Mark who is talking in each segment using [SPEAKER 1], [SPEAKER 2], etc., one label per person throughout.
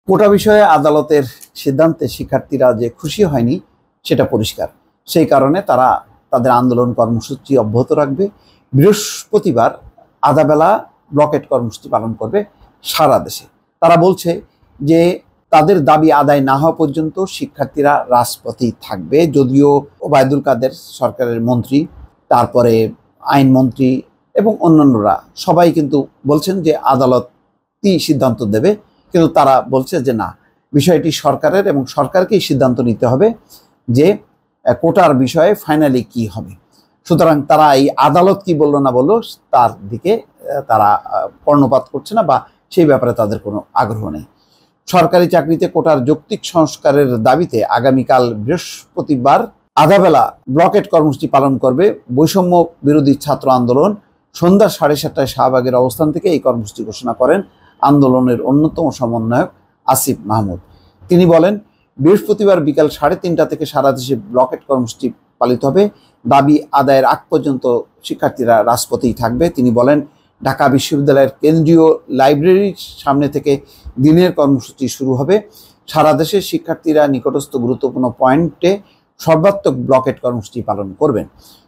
[SPEAKER 1] কোটা বিষয়ে আদালতের সিদ্ধান্তে শিক্ষার্থীরা যে খুশি হয়নি সেটা পরিষ্কার। সেই কারণে তারা তাদের আন্দোলন কর্মসূচি অব্যাহত রাখবে। বৃহস্পতিবার আধাবেলা ব্লকেট কর্মসূচি পালন করবে সারা দেশে। তারা বলছে যে তাদের দাবি আদায় না হওয়া পর্যন্ত শিক্ষার্থীরা রাজপথেই থাকবে। যদিও ওবায়দুল কাদের সরকারের মন্ত্রী, তারপরে আইনমন্ত্রী এবং অন্যান্যরা সবাই কিন্তু বলছেন যে আদালতই সিদ্ধান্ত দেবে, কিন্তু তারা বলছে যে না, বিষয়টি সরকারের এবং সরকারকেই সিদ্ধান্ত নিতে হবে যে কোটার বিষয়ে ফাইনালি কি হবে। সুতরাং তারা এই আদালত কি বললো না বললো তার দিকে তারা কর্ণপাত করছে না বা সেই ব্যাপারে তাদের কোনো আগ্রহ নেই। সরকারি চাকরিতে কোটার যৌক্তিক সংস্কারের দাবিতে আগামীকাল বৃহস্পতিবার আধাবেলা ব্লকেট কর্মসূচি পালন করবে বৈষম্য বিরোধী ছাত্র আন্দোলন। সন্ধ্যা 7:30টায় শাহবাগের অবস্থান থেকে এই কর্মসূচি ঘোষণা করেন আন্দোলনের অন্যতম সমন্বয়ক আসিফ মাহমুদ। তিনি বলেন, বৃহস্পতিবার বিকাল 3:30টা থেকে সারা দেশে ব্লকেট কর্মসূচি পালিত হবে। দাবি আদায়ের আগ পর্যন্ত শিক্ষার্থীরা রাজপথেই থাকবে। তিনি বলেন, ঢাকা বিশ্ববিদ্যালয়ের কেন্দ্রীয় লাইব্রেরির সামনে থেকে দিনের কর্মসূচি শুরু হবে। সারা দেশের শিক্ষার্থীরা নিকটস্থ গুরুত্বপূর্ণ পয়েন্টে সর্বাত্মক ব্লকেট কর্মসূচি পালন করবেন।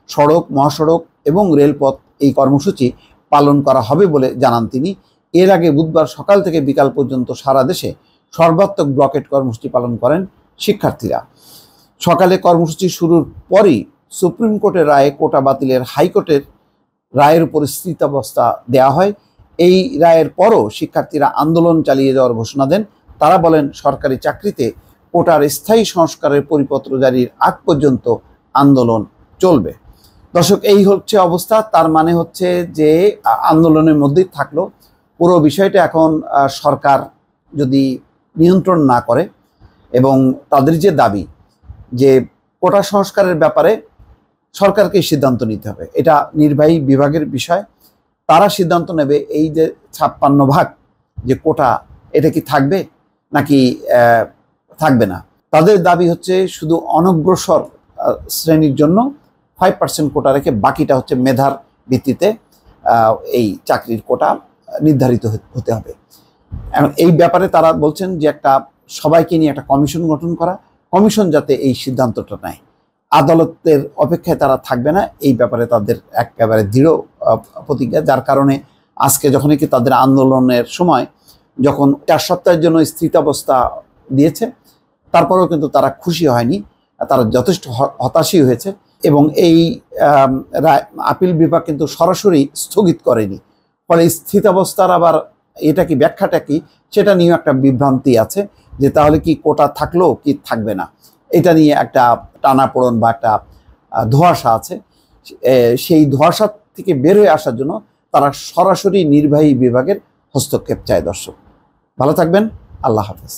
[SPEAKER 1] সড়ক, মহাসড়ক এবং রেলপথ এই কর্মসূচি পালন করা হবে বলে জানান তিনি। এর আগে বুধবার সকাল থেকে বিকাল পর্যন্ত সারা দেশে সর্বাত্মক ব্লকেট কর্মসূচি পালন করেন শিক্ষার্থীরা। সকালে কর্মসূচি শুরুর পরই সুপ্রিম কোর্টের রায়ে কোটা বাতিলের হাইকোর্টের রায়ের উপর স্থিতাবস্থা দেওয়া হয়। এই রায়ের পরও শিক্ষার্থীরা আন্দোলন চালিয়ে যাওয়ার ঘোষণা দেন। তারা বলেন, সরকারি চাকরিতে কোটার স্থায়ী সংস্কারের পরিপত্র জারির আগ পর্যন্ত আন্দোলন চলবে। দর্শক, এই হচ্ছে অবস্থা। তার মানে হচ্ছে যে আন্দোলনের মধ্যেই থাকলো। পুরো বিষয়টা এখন সরকার যদি নিয়ন্ত্রণ না করে এবং তাদের যে দাবি যে কোটা সংস্কারের ব্যাপারে সরকারকে সিদ্ধান্ত নিতে হবে, এটা নির্বাহী বিভাগের বিষয়। তারা সিদ্ধান্ত নেবে এই যে 56 ভাগ যে কোটা, এটা কি থাকবে নাকি থাকবে না। তাদের দাবি হচ্ছে শুধু অনগ্রসর শ্রেণীর জন্য 5% কোটা রেখে বাকিটা হচ্ছে মেধার ভিত্তিতে এই চাকরির কোটা নির্ধারিত হতে হবে। এই ব্যাপারে তারা বলছেন যে একটা সবাইকে নিয়ে একটা কমিশন গঠন করা, কমিশন যাতে এই সিদ্ধান্তটা নেয়। আদালতের অপেক্ষায় তারা থাকবে না, এই ব্যাপারে তাদের একেবারে দৃঢ় প্রতিজ্ঞা। যার কারণে আজকে যখন কি তাদের আন্দোলনের সময় যখন 4 সপ্তাহের জন্য স্থিতাবস্থা দিয়েছে, তারপরেও কিন্তু তারা খুশি হয়নি, তারা যথেষ্ট হতাশই হয়েছে। এবং এই আপিল বিভাগ কিন্তু সরাসরি স্থগিত করেনি। ফলে স্থিতাবস্থার আবার এটা কি ব্যাখ্যাটা কি সেটা নিয়েও একটা বিভ্রান্তি আছে যে তাহলে কি কোটা থাকলো কি থাকবে না, এটা নিয়ে একটা টানাপোড়েন বা একটা ধোঁয়াশা আছে। সেই ধোঁয়াশা থেকে বের হয়ে আসার জন্য তারা সরাসরি নির্বাহী বিভাগের হস্তক্ষেপ চায়। দর্শক, ভালো থাকবেন। আল্লাহ হাফেজ।